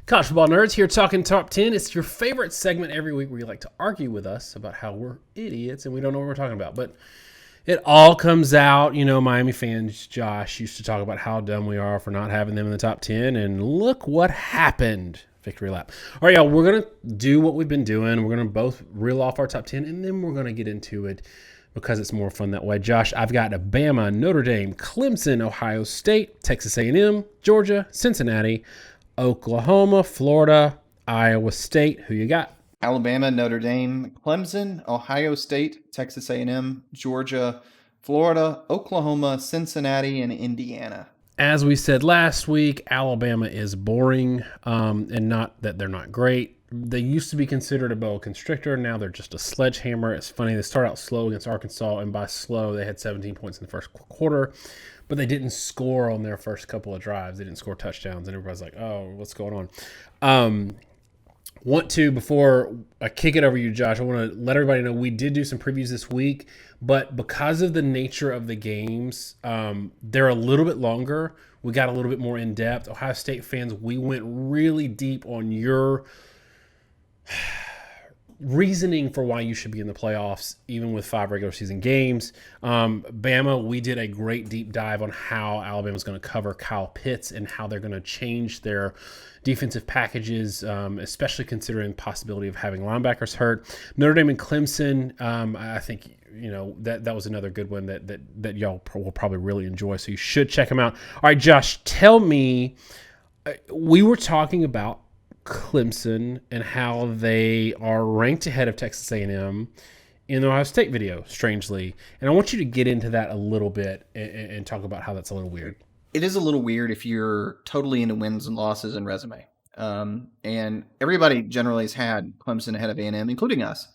College football nerds here talking top 10. It's your favorite segment every week where you like to argue with us about how we're idiots and we don't know what we're talking about. But it all comes out. Miami fans, Josh, used to talk about how dumb we are for not having them in the top 10. And look what happened. Victory lap. All right, y'all, we're going to do what we've been doing. We're going to both reel off our top 10, and then we're going to get into it because it's more fun that way. Josh, I've got Bama, Notre Dame, Clemson, Ohio State, Texas A&M, Georgia, Cincinnati, Oklahoma, Florida, Iowa State. Who you got? Alabama, Notre Dame, Clemson, Ohio State, Texas A&M, Georgia, Florida, Oklahoma, Cincinnati, and Indiana. As we said last week, Alabama is boring, and not that they're not great. They used to be considered a boa constrictor. Now they're just a sledgehammer. It's funny. They start out slow against Arkansas, and by slow, they had 17 points in the first quarter. But they didn't score on their first couple of drives. They didn't score touchdowns, and everybody's like, oh, what's going on? Before I kick it over to you, Josh, I want to let everybody know we did do some previews this week, but because of the nature of the games, they're a little bit longer. We got a little bit more in-depth. Ohio State fans, we went really deep on your reasoning for why you should be in the playoffs, even with 5 regular season games. Bama, we did a great deep dive on how Alabama's going to cover Kyle Pitts and how they're going to change their defensive packages, especially considering the possibility of having linebackers hurt. Notre Dame and Clemson, I think that was another good one that y'all will probably really enjoy, so you should check them out. All right, Josh, tell me, we were talking about Clemson and how they are ranked ahead of Texas A&M in the Ohio State video, strangely. And I want you to get into that a little bit and talk about how that's a little weird. It is a little weird if you're totally into wins and losses and resume. And everybody generally has had Clemson ahead of A&M, including us.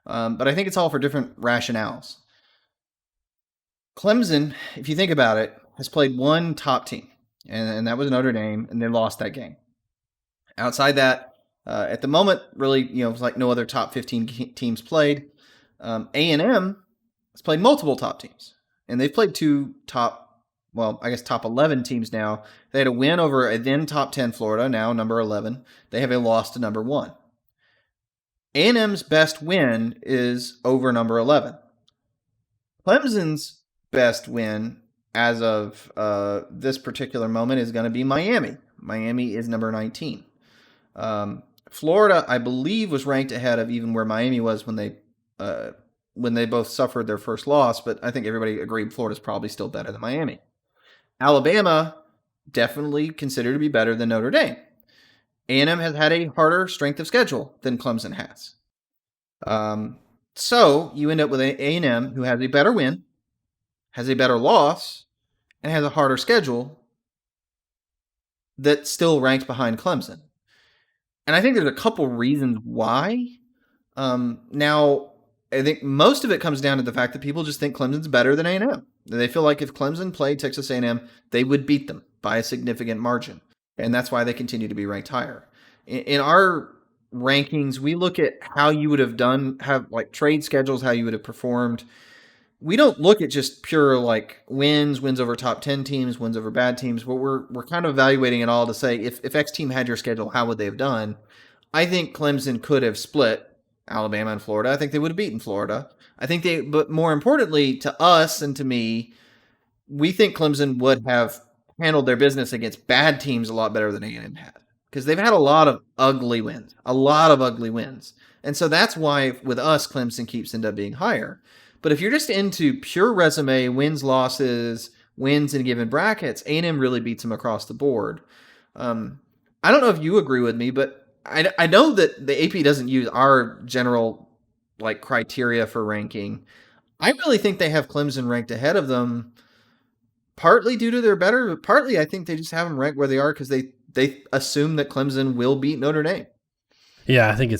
But I think it's all for different rationales. Clemson, if you think about it, has played one top team, and that was Notre Dame, and they lost that game. Outside that, at the moment, really, it's like no other top 15 teams played. A&M has played multiple top teams, and they've played top 11 teams now. They had a win over a then top 10 Florida, now number 11. They have a loss to number 1. A&M's best win is over number 11. Clemson's best win as of this particular moment is going to be Miami. Miami is number 19. Florida, I believe, was ranked ahead of even where Miami was when they both suffered their first loss, but I think everybody agreed Florida's probably still better than Miami. Alabama, definitely considered to be better than Notre Dame. A&M has had a harder strength of schedule than Clemson has. So you end up with A&M, who has a better win, has a better loss, and has a harder schedule that still ranks behind Clemson. And I think there's a couple reasons why. Now, I think most of it comes down to the fact that people just think Clemson's better than A&M. They feel like if Clemson played Texas A&M, they would beat them by a significant margin. And that's why they continue to be ranked higher. In our rankings, we look at how you would have done, trade schedules, how you would have performed. We don't look at just pure wins over top 10 teams, wins over bad teams. But we're kind of evaluating it all to say if X team had your schedule, how would they have done? I think Clemson could have split Alabama and Florida. I think they would have beaten Florida. But more importantly to us and to me, we think Clemson would have handled their business against bad teams a lot better than A&M had, because they've had a lot of ugly wins. And so that's why with us, Clemson ended up being higher. But if you're just into pure resume, wins, losses, wins in given brackets, A&M really beats them across the board. I don't know if you agree with me, but I know that the AP doesn't use our general criteria for ranking. I really think they have Clemson ranked ahead of them, partly due to their better, but partly I think they just have them ranked where they are because they assume that Clemson will beat Notre Dame. Yeah, I think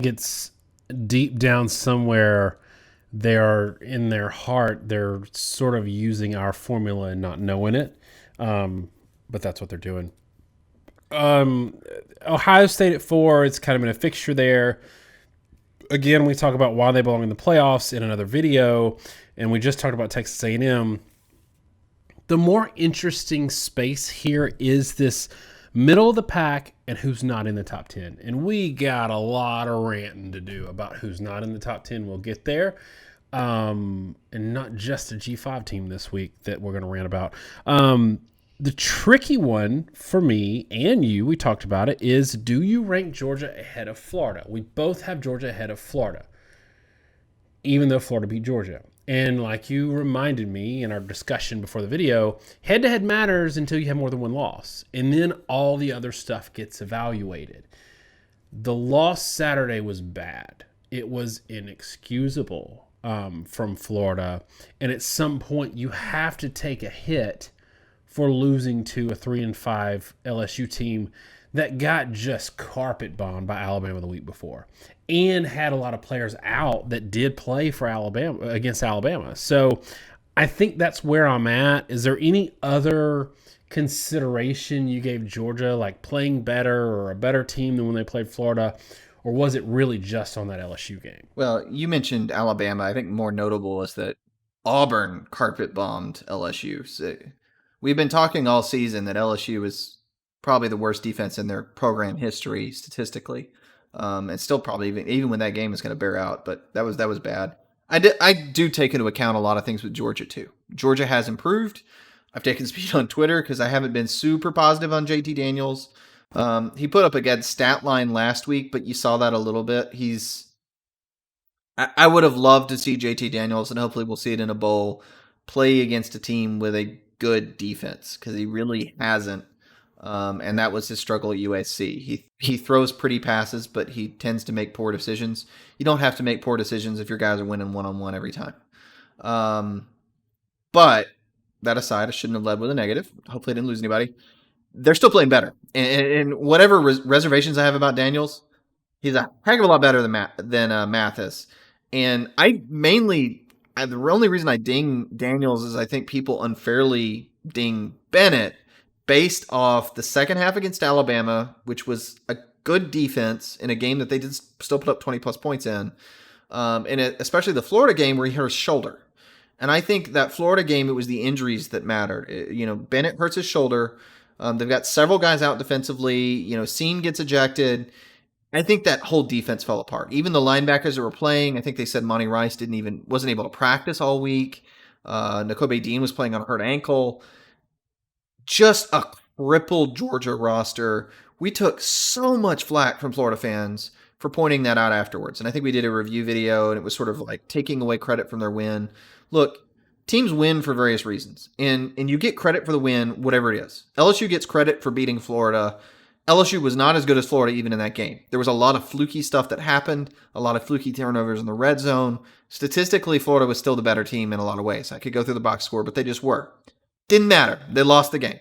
it's deep down somewhere. They're in their heart, they're sort of using our formula and not knowing it. But that's what they're doing. Ohio State at 4, it's kind of been a fixture there. Again, we talk about why they belong in the playoffs in another video, and we just talked about Texas A&M. The more interesting space here is this middle of the pack and who's not in the top 10. And we got a lot of ranting to do about who's not in the top 10. We'll get there. And not just a G5 team this week that we're going to rant about. The tricky one for me and you, we talked about it, is do you rank Georgia ahead of Florida? We both have Georgia ahead of Florida, even though Florida beat Georgia. And like you reminded me in our discussion before the video, head-to-head matters until you have more than one loss. And then all the other stuff gets evaluated. The loss Saturday was bad. It was inexcusable from Florida. And at some point, you have to take a hit for losing to a 3-5 LSU team that got just carpet bombed by Alabama the week before and had a lot of players out that did play for Alabama against Alabama. So I think that's where I'm at. Is there any other consideration you gave Georgia, like playing better or a better team than when they played Florida? Or was it really just on that LSU game? Well, you mentioned Alabama. I think more notable is that Auburn carpet bombed LSU. So we've been talking all season that LSU is probably the worst defense in their program history statistically. And still probably even when that game is going to bear out, but that was bad. I do take into account a lot of things with Georgia too. Georgia has improved. I've taken speed on Twitter because I haven't been super positive on JT Daniels. He put up a good stat line last week, but you saw that a little bit. I would have loved to see JT Daniels, and hopefully we'll see it in a bowl, play against a team with a good defense because he really hasn't. And that was his struggle at USC. He throws pretty passes, but he tends to make poor decisions. You don't have to make poor decisions if your guys are winning one-on-one every time. But that aside, I shouldn't have led with a negative. Hopefully I didn't lose anybody. They're still playing better. And whatever reservations I have about Daniels, he's a heck of a lot better than Mathis. And the only reason I ding Daniels is I think people unfairly ding Bennett based off the second half against Alabama, which was a good defense in a game that they did still put up 20-plus points in. And especially the Florida game where he hurt his shoulder. And I think that Florida game, it was the injuries that mattered. Bennett hurts his shoulder. They've got several guys out defensively. Scene gets ejected. I think that whole defense fell apart. Even the linebackers that were playing, I think they said Monty Rice wasn't able to practice all week. Nakobe Dean was playing on a hurt ankle. Just a crippled Georgia roster. We took so much flack from Florida fans for pointing that out afterwards. And I think we did a review video, and it was sort of like taking away credit from their win. Look, teams win for various reasons, and you get credit for the win, whatever it is. LSU gets credit for beating Florida. LSU was not as good as Florida even in that game. There was a lot of fluky stuff that happened, a lot of fluky turnovers in the red zone. Statistically, Florida was still the better team in a lot of ways. I could go through the box score, but they just were. Didn't matter. They lost the game.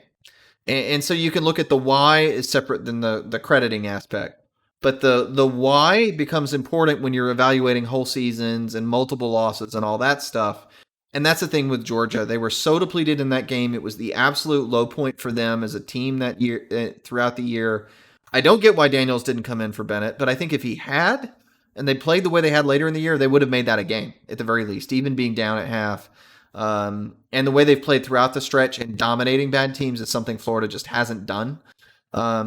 And so you can look at the why is separate than the crediting aspect. But the why becomes important when you're evaluating whole seasons and multiple losses and all that stuff. And that's the thing with Georgia. They were so depleted in that game. It was the absolute low point for them as a team that year throughout the year. I don't get why Daniels didn't come in for Bennett, but I think if he had and they played the way they had later in the year, they would have made that a game at the very least, even being down at half. And the way they've played throughout the stretch and dominating bad teams is something Florida just hasn't done.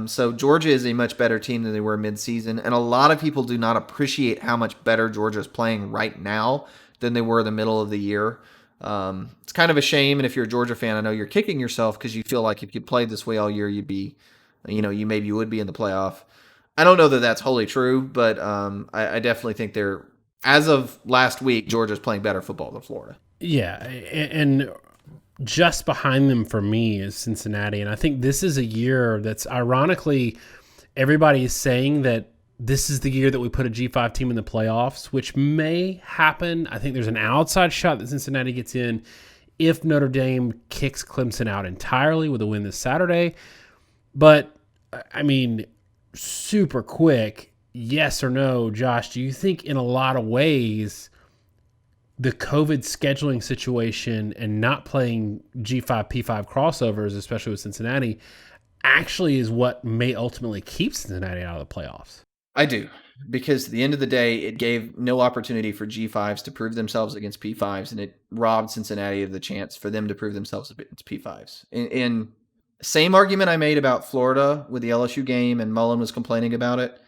So Georgia is a much better team than they were midseason, and a lot of people do not appreciate how much better Georgia is playing right now than they were in the middle of the year. It's kind of a shame, and if you're a Georgia fan, I know you're kicking yourself because you feel like if you played this way all year, you'd be, you maybe would be in the playoff. I don't know that that's wholly true, but I definitely think as of last week, Georgia's playing better football than Florida. Yeah, and just behind them for me is Cincinnati, and I think this is a year that's ironically everybody is saying that this is the year that we put a G5 team in the playoffs, which may happen. I think there's an outside shot that Cincinnati gets in if Notre Dame kicks Clemson out entirely with a win this Saturday. But, I mean, super quick, yes or no, Josh, do you think in a lot of ways the COVID scheduling situation and not playing G5, P5 crossovers, especially with Cincinnati, actually is what may ultimately keep Cincinnati out of the playoffs? I do, because at the end of the day, it gave no opportunity for G5s to prove themselves against P5s, and it robbed Cincinnati of the chance for them to prove themselves against P5s. And Same argument I made about Florida with the LSU game, and Mullen was complaining about it.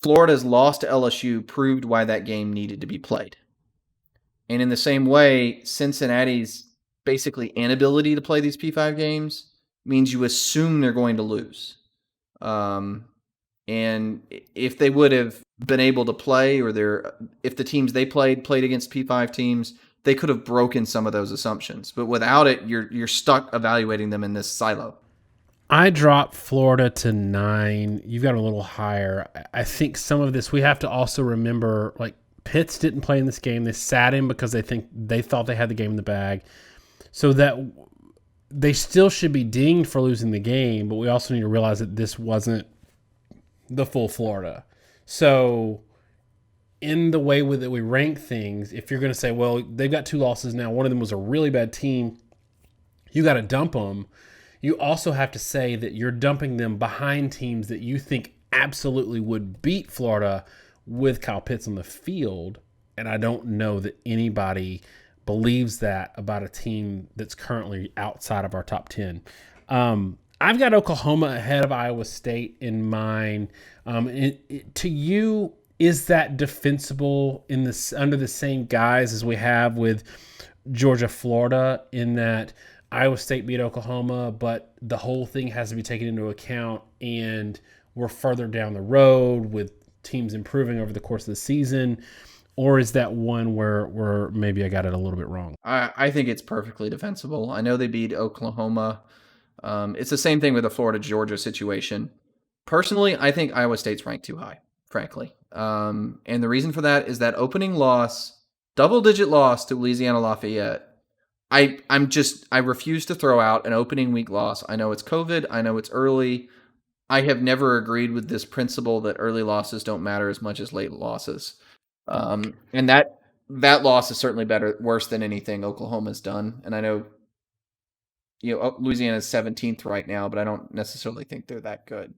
Florida's loss to LSU proved why that game needed to be played. And in the same way, Cincinnati's basically inability to play these P5 games means you assume they're going to lose. And if they would have been able to play, or if the teams they played against P5 teams, they could have broken some of those assumptions. But without it, you're stuck evaluating them in this silo. I dropped Florida to 9. You've got a little higher. I think some of this we have to also remember, like Pitts didn't play in this game. They sat him because they thought they had the game in the bag. So that they still should be dinged for losing the game, but we also need to realize that this wasn't the full Florida. So in the way that we rank things, if you're going to say, well, they've got 2 losses now, one of them was a really bad team, you got to dump them. You also have to say that you're dumping them behind teams that you think absolutely would beat Florida with Kyle Pitts on the field. And I don't know that anybody believes that about a team that's currently outside of our top 10. I've got Oklahoma ahead of Iowa State in mine. To you, is that defensible under the same guise as we have with Georgia, Florida, in that Iowa State beat Oklahoma, but the whole thing has to be taken into account, and we're further down the road with teams improving over the course of the season? Or is that one where maybe I got it a little bit wrong? I think it's perfectly defensible. I know they beat Oklahoma. It's the same thing with the Florida-Georgia situation. Personally, I think Iowa State's ranked too high, frankly. And the reason for that is that opening loss, double-digit loss to Louisiana Lafayette. I refuse to throw out an opening week loss. I know it's COVID. I know it's early. I have never agreed with this principle that early losses don't matter as much as late losses. And that loss is certainly worse than anything Oklahoma's done. And I know, Louisiana's 17th right now, but I don't necessarily think they're that good.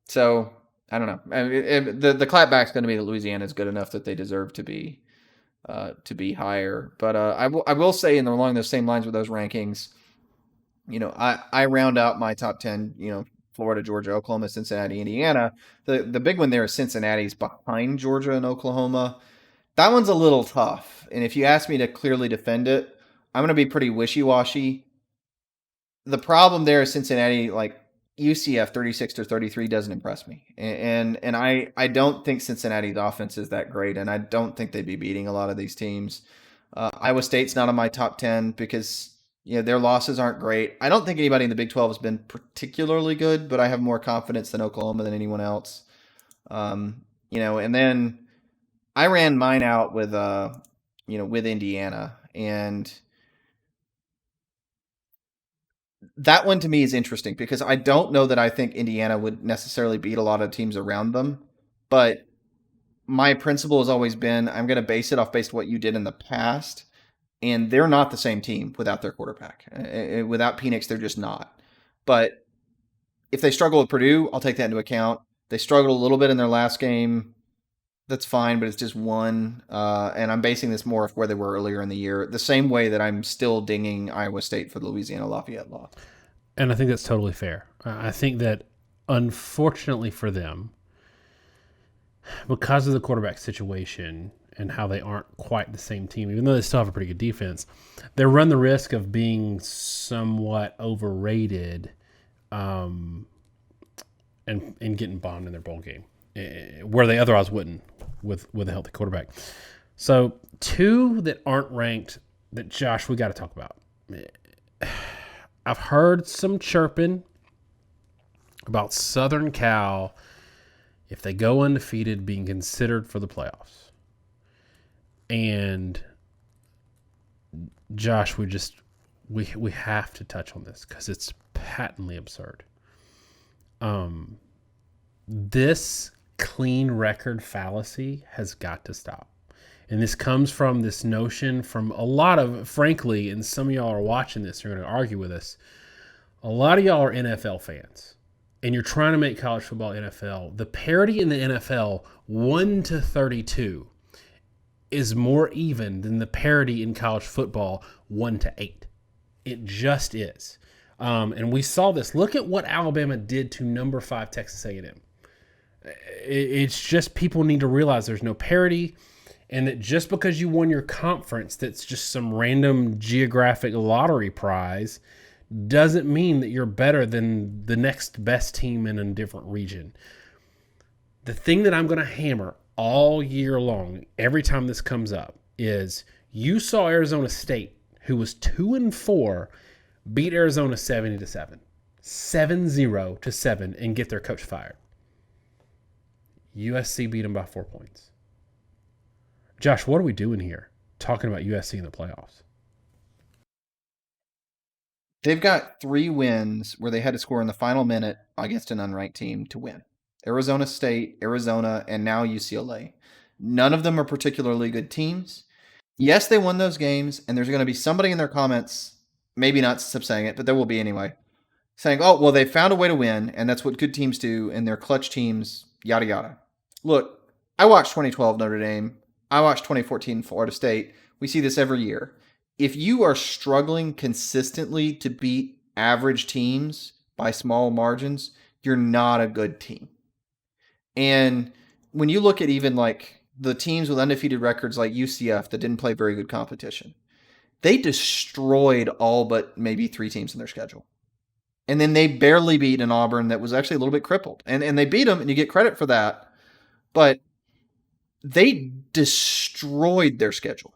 So I don't know. I mean, the clapback's going to be that Louisiana is good enough that they deserve to be higher. But I will say, along those same lines with those rankings, I round out my top 10, Florida, Georgia, Oklahoma, Cincinnati, Indiana. The big one there is Cincinnati's behind Georgia and Oklahoma. That one's a little tough. And if you ask me to clearly defend it, I'm going to be pretty wishy-washy. The problem there is Cincinnati, like UCF 36-33 doesn't impress me. And I don't think Cincinnati's offense is that great, and I don't think they'd be beating a lot of these teams. Iowa State's not on my top 10 because their losses aren't great. I don't think anybody in the Big 12 has been particularly good, but I have more confidence than Oklahoma than anyone else. And then I ran mine out with Indiana, and that one to me is interesting because I don't know that I think Indiana would necessarily beat a lot of teams around them, but my principle has always been I'm going to base it off based on what you did in the past. And they're not the same team without their quarterback. Without Penix, they're just not. But if they struggle with Purdue, I'll take that into account. They struggled a little bit in their last game. That's fine, but it's just one. And I'm basing this more off where they were earlier in the year, the same way that I'm still dinging Iowa State for the Louisiana Lafayette loss. And I think that's totally fair. I think that, unfortunately for them, because of the quarterback situation and how they aren't quite the same team, even though they still have a pretty good defense, they run the risk of being somewhat overrated and getting bombed in their bowl game, where they otherwise wouldn't with a healthy quarterback. So 2 that aren't ranked that, Josh, we got to talk about. I've heard some chirping about Southern Cal, if they go undefeated, being considered for the playoffs. And Josh, we have to touch on this because it's patently absurd. This clean record fallacy has got to stop. And this comes from this notion from a lot of, frankly, and some of y'all are watching this, you're going to argue with us. A lot of y'all are NFL fans, and you're trying to make college football NFL. The parity in the NFL, 1-32, is more even than the parity in college football, 1-8. It just is. And we saw this. Look at what Alabama did to number 5 Texas A&M. It's just people need to realize there's no parity, and that just because you won your conference, that's just some random geographic lottery prize, doesn't mean that you're better than the next best team in a different region. The thing that I'm going to hammer all year long, every time this comes up, is you saw Arizona State, who was 2-4, beat Arizona 70-7, 7-0-7, and get their coach fired. USC beat them by 4 points. Josh, what are we doing here talking about USC in the playoffs? They've got 3 wins where they had to score in the final minute against an unranked team to win. Arizona State, Arizona, and now UCLA. None of them are particularly good teams. Yes, they won those games, and there's going to be somebody in their comments, maybe not saying it, but there will be anyway, saying, oh, well, they found a way to win, and that's what good teams do, and they're clutch teams, yada, yada. Look, I watched 2012 Notre Dame. I watched 2014 Florida State. We see this every year. If you are struggling consistently to beat average teams by small margins, you're not a good team. And when you look at even like the teams with undefeated records like UCF that didn't play very good competition, they destroyed all but maybe 3 teams in their schedule. And then they barely beat an Auburn that was actually a little bit crippled. And they beat them, and you get credit for that. But they destroyed their schedule.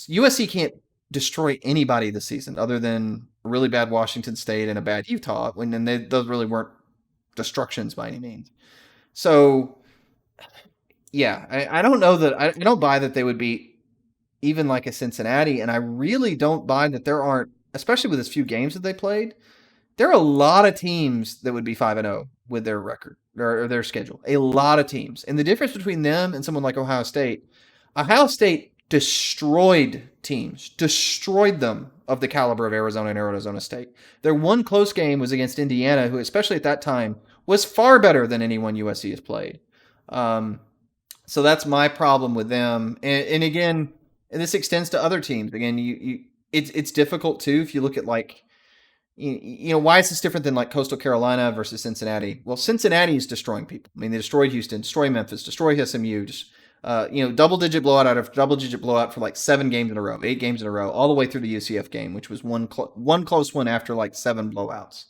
USC can't destroy anybody this season other than a really bad Washington State and a bad Utah, those really weren't destructions by any means. So, yeah, I don't know that I don't buy that they would beat even like a Cincinnati, and I really don't buy that there aren't, especially with as few games that they played, there are a lot of teams that would be 5-0 with their record or their schedule. A lot of teams. And the difference between them and someone like Ohio State destroyed teams, destroyed them of the caliber of Arizona and Arizona State. Their one close game was against Indiana, who, especially at that time, was far better than anyone USC has played. So that's my problem with them. And again, and this extends to other teams. Again, it's difficult too if you look at like, why is this different than like Coastal Carolina versus Cincinnati? Well, Cincinnati is destroying people. I mean, they destroyed Houston, destroyed Memphis, destroyed SMU, double-digit blowout out of double-digit blowout for like 7 games in a row, 8 games in a row, all the way through the UCF game, which was one close one after like 7 blowouts.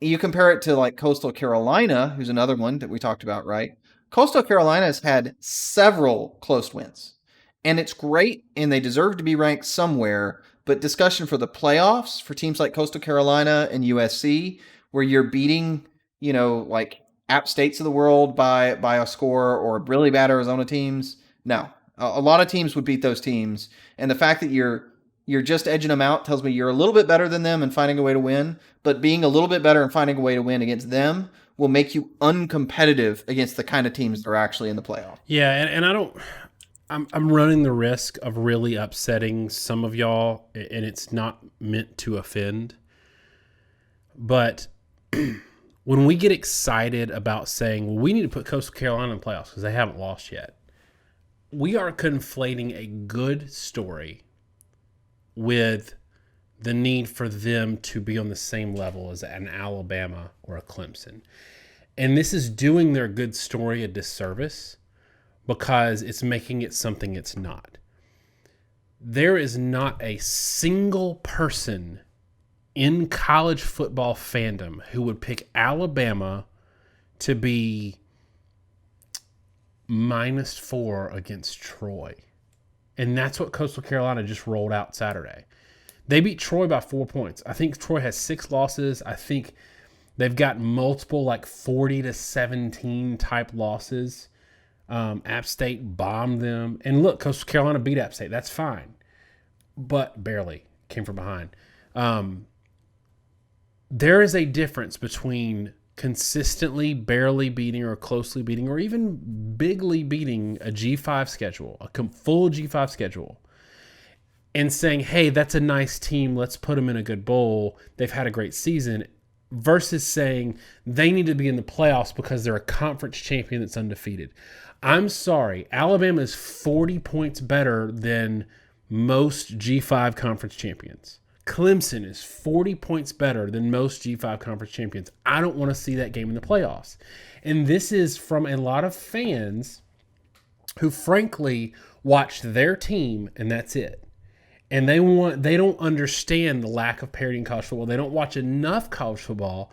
You compare it to like Coastal Carolina, who's another one that we talked about, right? Coastal Carolina has had several close wins, and it's great, and they deserve to be ranked somewhere. But discussion for the playoffs for teams like Coastal Carolina and USC, where you're beating, like App States of the world by a score, or really bad Arizona teams, no. A lot of teams would beat those teams. And the fact that you're just edging them out tells me you're a little bit better than them and finding a way to win. But being a little bit better and finding a way to win against them will make you uncompetitive against the kind of teams that are actually in the playoff. Yeah, and I don't... I'm running the risk of really upsetting some of y'all, and it's not meant to offend. But when we get excited about saying, well, we need to put Coastal Carolina in the playoffs because they haven't lost yet, we are conflating a good story with the need for them to be on the same level as an Alabama or a Clemson. And this is doing their good story a disservice, because it's making it something it's not. There is not a single person in college football fandom who would pick Alabama to be -4 against Troy. And that's what Coastal Carolina just rolled out Saturday. They beat Troy by 4 points. I think Troy has 6 losses. I think they've got multiple like 40-17 type losses. App State bombed them. And look, Coastal Carolina beat App State. That's fine. But barely. Came from behind. There is a difference between consistently barely beating or closely beating or even bigly beating a G5 schedule, a full G5 schedule, and saying, hey, that's a nice team. Let's put them in a good bowl. They've had a great season. Versus saying they need to be in the playoffs because they're a conference champion that's undefeated. I'm sorry. Alabama is 40 points better than most G5 conference champions. Clemson is 40 points better than most G5 conference champions. I don't want to see that game in the playoffs. And this is from a lot of fans who frankly watch their team and that's it. And they don't understand the lack of parity in college football. They don't watch enough college football.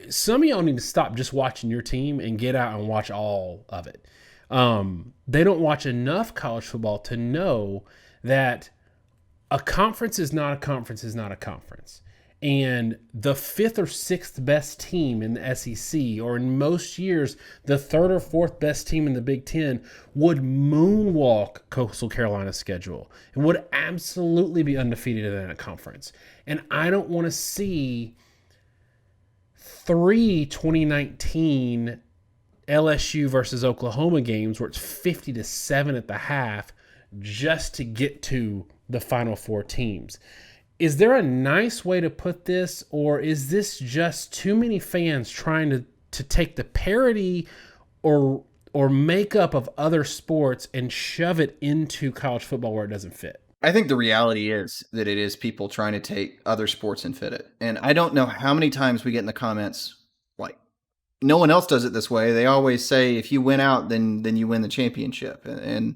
Some of y'all need to stop just watching your team and get out and watch all of it. They don't watch enough college football to know that a conference is not a conference is not a conference. And the 5th or 6th best team in the SEC, or in most years, the 3rd or 4th best team in the Big Ten, would moonwalk Coastal Carolina's schedule and would absolutely be undefeated in that conference. And I don't want to see 3 2019 LSU versus Oklahoma games where it's 50-7 at the half just to get to the Final Four teams. Is there a nice way to put this, or is this just too many fans trying to take the parity or makeup of other sports and shove it into college football where it doesn't fit? I think the reality is that it is people trying to take other sports and fit it. And I don't know how many times we get in the comments, like, no one else does it this way. They always say, if you win out, then you win the championship. And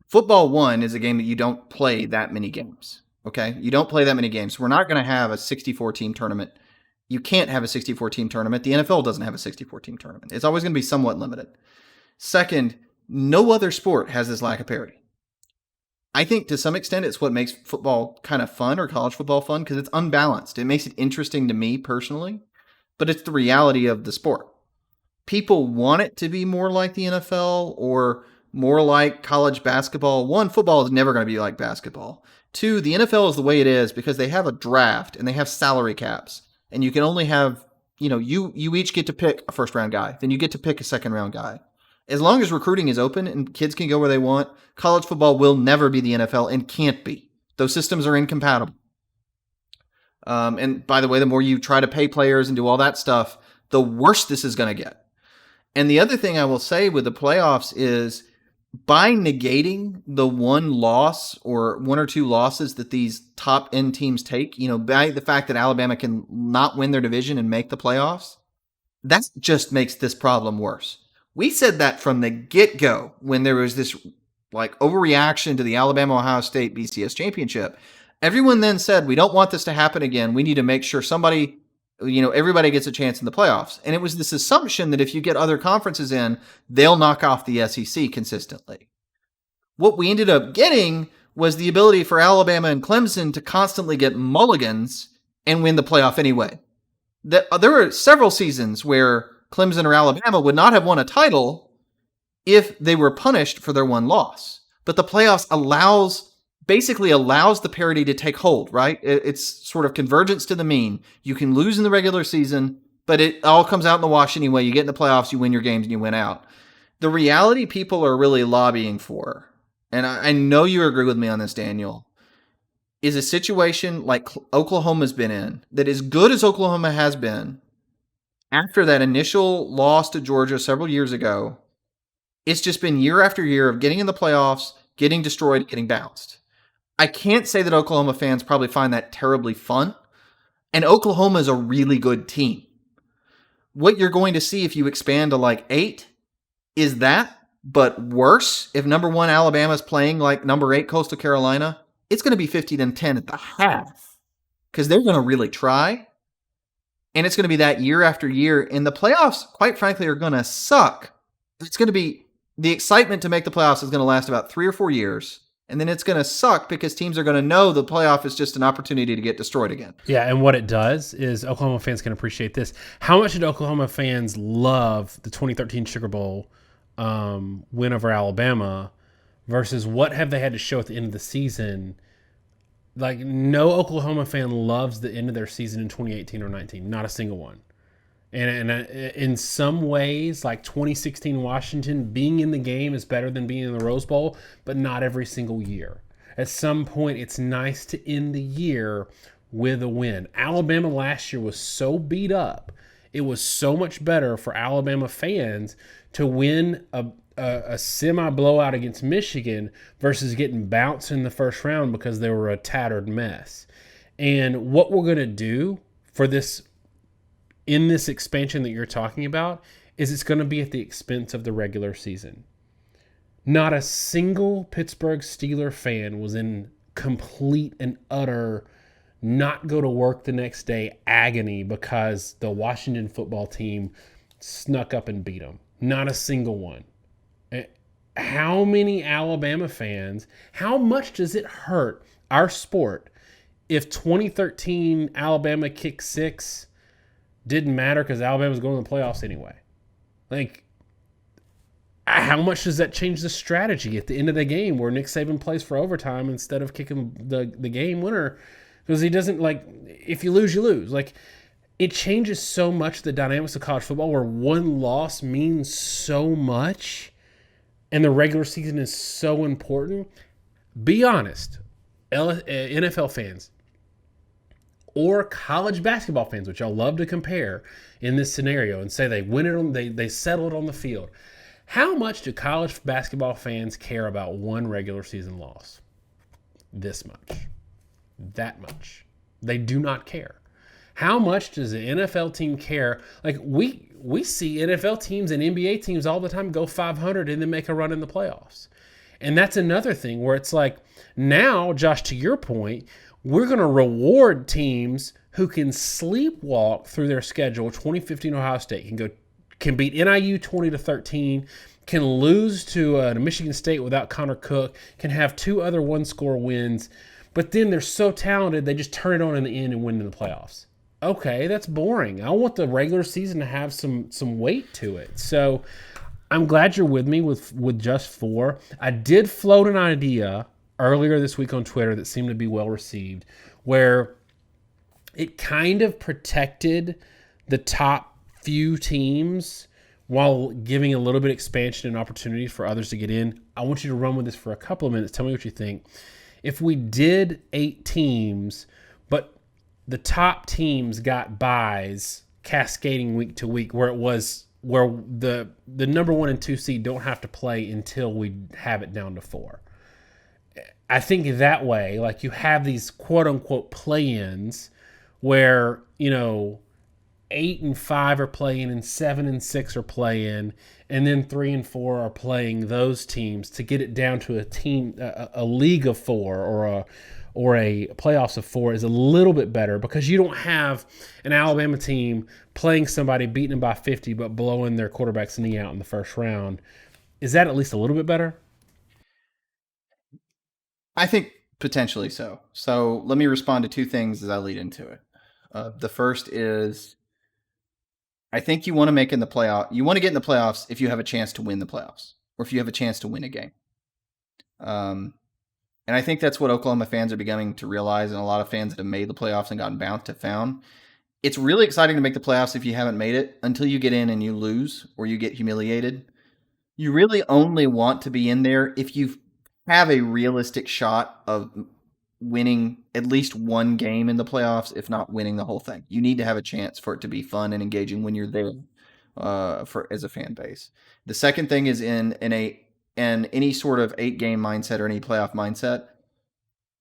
football 1 is a game that you don't play that many games. Okay? You don't play that many games. We're not going to have a 64-team tournament. You can't have a 64-team tournament. The NFL doesn't have a 64-team tournament. It's always going to be somewhat limited. Second, no other sport has this lack of parity. I think to some extent it's what makes football kind of fun, or college football fun, because it's unbalanced. It makes it interesting to me personally, but it's the reality of the sport. People want it to be more like the NFL or more like college basketball. 1, football is never going to be like basketball. 2, the NFL is the way it is because they have a draft and they have salary caps. And you can only have, you each get to pick a first-round guy. Then you get to pick a second-round guy. As long as recruiting is open and kids can go where they want, college football will never be the NFL and can't be. Those systems are incompatible. And by the way, the more you try to pay players and do all that stuff, the worse this is going to get. And the other thing I will say with the playoffs is, by negating the one loss or 1 or 2 losses that these top end teams take, by the fact that Alabama can not win their division and make the playoffs, that just makes this problem worse. We said that from the get-go when there was this overreaction to the Alabama-Ohio State BCS championship. Everyone then said, we don't want this to happen again. We need to make sure everybody gets a chance in the playoffs. And it was this assumption that if you get other conferences in, they'll knock off the SEC consistently. What we ended up getting was the ability for Alabama and Clemson to constantly get mulligans and win the playoff anyway. There were several seasons where Clemson or Alabama would not have won a title if they were punished for their one loss. But the playoffs basically allows the parity to take hold, right? It's sort of convergence to the mean. You can lose in the regular season, but it all comes out in the wash anyway. You get in the playoffs, you win your games, and you win out. The reality people are really lobbying for, and I know you agree with me on this, Daniel, is a situation like Oklahoma's been in, that as good as Oklahoma has been, after that initial loss to Georgia several years ago, it's just been year after year of getting in the playoffs, getting destroyed, getting bounced. I can't say that Oklahoma fans probably find that terribly fun. And Oklahoma is a really good team. What you're going to see if you expand to 8 is that, but worse. If number 1 Alabama is playing like number 8 Coastal Carolina, it's going to be 50-10 at the half because they're going to really try. And it's going to be that year after year. And the playoffs, quite frankly, are going to suck. It's going to be, the excitement to make the playoffs is going to last about 3 or 4 years. And then it's going to suck because teams are going to know the playoff is just an opportunity to get destroyed again. Yeah, and what it does is Oklahoma fans can appreciate this. How much did Oklahoma fans love the 2013 Sugar Bowl win over Alabama versus what have they had to show at the end of the season? No Oklahoma fan loves the end of their season in 2018 or 19. Not a single one. And in some ways, like 2016 Washington, being in the game is better than being in the Rose Bowl, but not every single year. At some point, it's nice to end the year with a win. Alabama last year was so beat up. It was so much better for Alabama fans to win a semi blowout against Michigan versus getting bounced in the first round because they were a tattered mess. And what we're going to do for this in this expansion that you're talking about is it's going to be at the expense of the regular season. Not a single Pittsburgh Steeler fan was in complete and utter not go to work the next day agony because the Washington football team snuck up and beat them. Not a single one. How many Alabama fans, how much does it hurt our sport if 2013 Alabama kick six didn't matter because Alabama was going to the playoffs anyway? Like, how much does that change the strategy at the end of the game where Nick Saban plays for overtime instead of kicking the game winner? Because he doesn't, like, if you lose, you lose. Like, it changes so much the dynamics of college football where one loss means so much and the regular season is so important. Be honest, NFL fans or college basketball fans, which y'all love to compare in this scenario and say they win it on, they settle it on the field. How much do college basketball fans care about one regular season loss? This much. That much. They do not care. How much does the NFL team care? Like, we see NFL teams and NBA teams all the time go 500 and then make a run in the playoffs. And that's another thing where it's like, now, Josh, to your point, we're going to reward teams who can sleepwalk through their schedule. 2015 Ohio State can beat NIU 20-13, can lose to Michigan State without Connor Cook, can have two other one-score wins, but then they're so talented they just turn it on in the end and win in the playoffs. Okay, that's boring. I want the regular season to have some weight to it. So I'm glad you're with me with just four. I did float an idea earlier this week on Twitter that seemed to be well received, where it kind of protected the top few teams while giving a little bit of expansion and opportunity for others to get in. I want you to run with this for a couple of minutes. Tell me what you think. If we did 8 teams, but the top teams got buys cascading week to week, where the number 1 and 2 seed don't have to play until we have it down to 4. I think that way, like, you have these quote unquote play-ins where, 8 and 5 are playing and 7 and 6 are playing, and then 3 and 4 are playing those teams to get it down to a league of 4 or a playoffs of 4 is a little bit better, because you don't have an Alabama team playing somebody, beating them by 50, but blowing their quarterback's knee out in the first round. Is that at least a little bit better? I think potentially so. So let me respond to 2 things as I lead into it. The first is, I think you want to make in the playoff. You want to get in the playoffs if you have a chance to win the playoffs, or if you have a chance to win a game. And I think that's what Oklahoma fans are beginning to realize, and a lot of fans that have made the playoffs and gotten bounced have found. It's really exciting to make the playoffs if you haven't made it, until you get in and you lose or you get humiliated. You really only want to be in there if you have a realistic shot of winning at least one game in the playoffs, if not winning the whole thing. You need to have a chance for it to be fun and engaging when you're there as a fan base. The second thing is in any sort of 8-game mindset or any playoff mindset.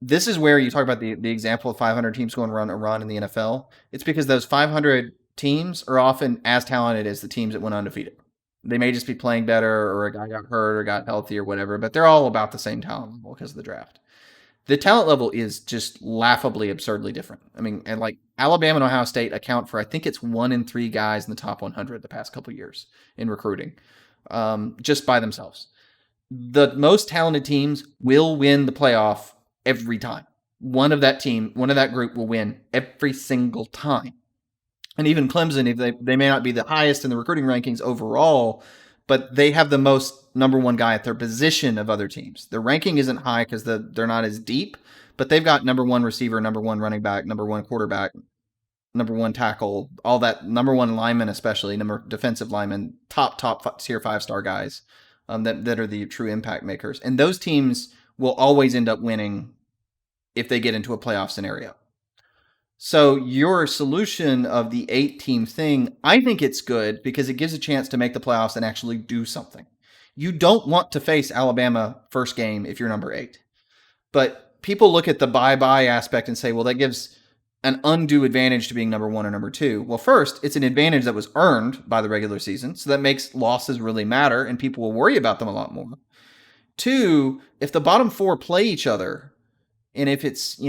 This is where you talk about the example of 500 teams going run a run in the NFL. It's because those 500 teams are often as talented as the teams that went undefeated. They may just be playing better, or a guy got hurt or got healthy or whatever, but they're all about the same talent level because of the draft. The talent level is just laughably, absurdly different. I mean, and like Alabama and Ohio State account for, I think it's 1 in 3 guys in the top 100 the past couple of years in recruiting, just by themselves. The most talented teams will win the playoff every time. One of that group will win every single time. And even Clemson, if they may not be the highest in the recruiting rankings overall, but they have the most number 1 guy at their position of other teams. Their ranking isn't high because they're not as deep, but they've got number 1 receiver, number 1 running back, number 1 quarterback, number 1 tackle, all that, number 1 lineman, especially defensive lineman, top tier 5-star guys that are the true impact makers. And those teams will always end up winning if they get into a playoff scenario. So your solution of the 8-team thing, I think it's good because it gives a chance to make the playoffs and actually do something. You don't want to face Alabama first game if you're number 8. But people look at the bye-bye aspect and say, well, that gives an undue advantage to being number 1 or number 2. Well, first, it's an advantage that was earned by the regular season, so that makes losses really matter, and people will worry about them a lot more. 2, if the bottom 4 play each other, and if it's,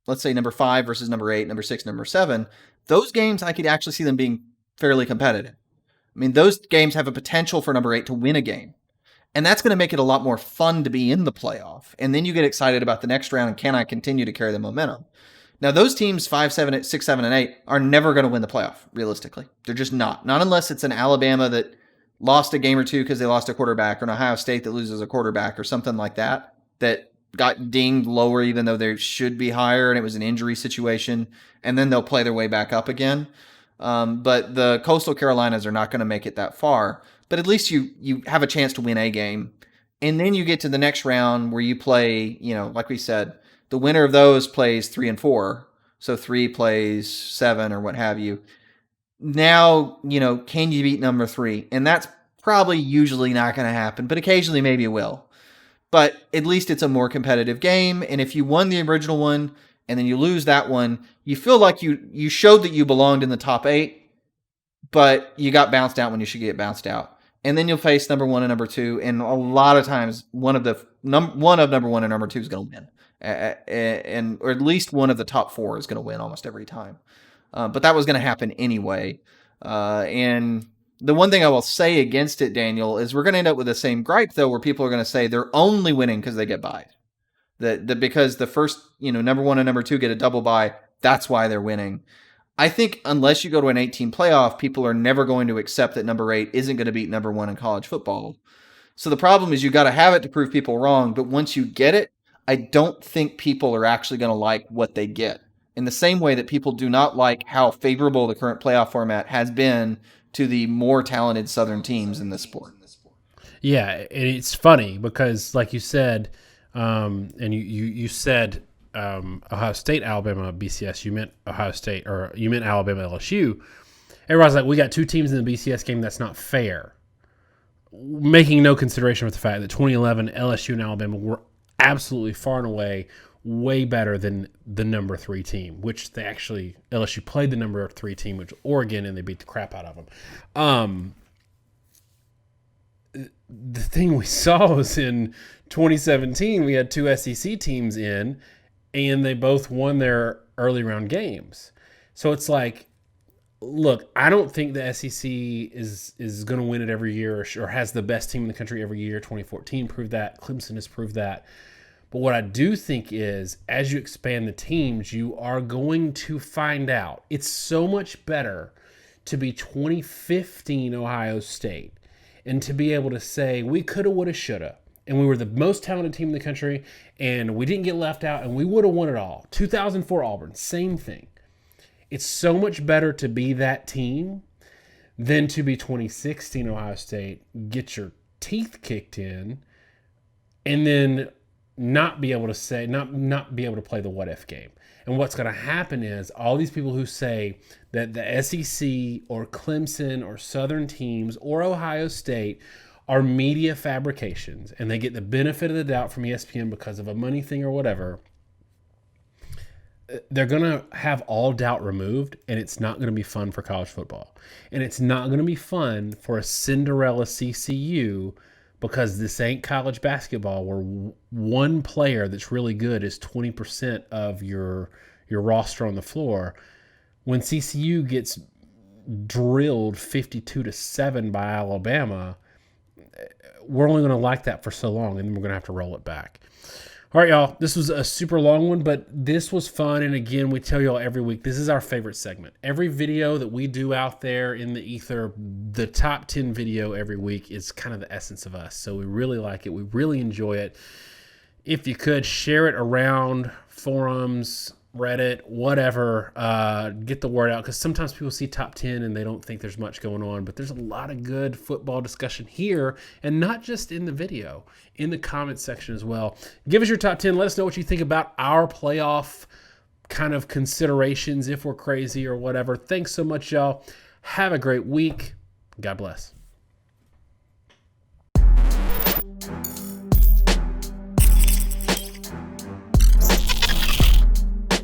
let's say number 5 versus number 8, number 6, number 7, those games I could actually see them being fairly competitive. I mean, those games have a potential for number 8 to win a game. And that's going to make it a lot more fun to be in the playoff. And then you get excited about the next round and can I continue to carry the momentum? Now, those teams 5, 7, 6, 7, and 8 are never going to win the playoff, realistically. They're just not. Not unless it's an Alabama that lost a game or two because they lost a quarterback, or an Ohio State that loses a quarterback or something like that, that got dinged lower even though they should be higher and it was an injury situation, and then they'll play their way back up again. But the Coastal Carolinas are not going to make it that far. But at least you have a chance to win a game. And then you get to the next round where you play, like we said, the winner of those plays 3 and 4. So 3 plays 7 or what have you. Now, can you beat number 3? And that's probably usually not going to happen, but occasionally maybe it will. But at least it's a more competitive game. And if you won the original one and then you lose that one, you feel like you showed that you belonged in the top 8, but you got bounced out when you should get bounced out. And then you'll face number 1 and number 2, and a lot of times one of number 1 and number 2 is going to win, or at least one of the top 4 is going to win almost every time. But that was going to happen anyway. And the one thing I will say against it, Daniel, is we're going to end up with the same gripe though, where people are going to say they're only winning because they get bye. That because the first number 1 and number 2 get a double bye, that's why they're winning. I think unless you go to an 18 playoff, people are never going to accept that number 8 isn't going to beat number 1 in college football. So the problem is you got to have it to prove people wrong. But once you get it, I don't think people are actually going to like what they get. In the same way that people do not like how favorable the current playoff format has been to the more talented Southern teams in this sport. Yeah, it's funny because, like you said, and you said Ohio State, Alabama, BCS. You meant Ohio State, or you meant Alabama, LSU. Everybody's like, we got 2 teams in the BCS game. That's not fair. Making no consideration with the fact that 2011 LSU and Alabama were absolutely far and away way better than the number 3 team, which they actually, LSU played the number 3 team, which was Oregon, and they beat the crap out of them. The thing we saw was in 2017, we had 2 SEC teams in, and they both won their early round games. So it's like, look, I don't think the SEC is going to win it every year or has the best team in the country every year. 2014 proved that. Clemson has proved that. But what I do think is, as you expand the teams, you are going to find out it's so much better to be 2015 Ohio State and to be able to say, we coulda, woulda, shoulda, and we were the most talented team in the country, and we didn't get left out, and we would have won it all. 2004 Auburn, same thing. It's so much better to be that team than to be 2016 Ohio State, get your teeth kicked in, and then not be able to say, not be able to play the what if game. And what's going to happen is all these people who say that the SEC or Clemson or Southern teams or Ohio State are media fabrications and they get the benefit of the doubt from ESPN because of a money thing or whatever, they're going to have all doubt removed, and it's not going to be fun for college football. And it's not going to be fun for a Cinderella CCU, because this ain't college basketball where one player that's really good is 20% of your roster on the floor. When CCU gets drilled 52-7 by Alabama, we're only going to like that for so long, and then we're going to have to roll it back. All right, y'all, this was a super long one, but this was fun. And again, we tell y'all every week, this is our favorite segment. Every video that we do out there in the ether, the top 10 video every week is kind of the essence of us. So we really like it. We really enjoy it. If you could, share it around forums, Reddit, whatever, get the word out, because sometimes people see top 10 and they don't think there's much going on, but there's a lot of good football discussion here, and not just in the video, in the comments section as well. Give us your top 10. Let us know what you think about our playoff kind of considerations, if we're crazy or whatever. Thanks so much, y'all. Have a great week. God bless.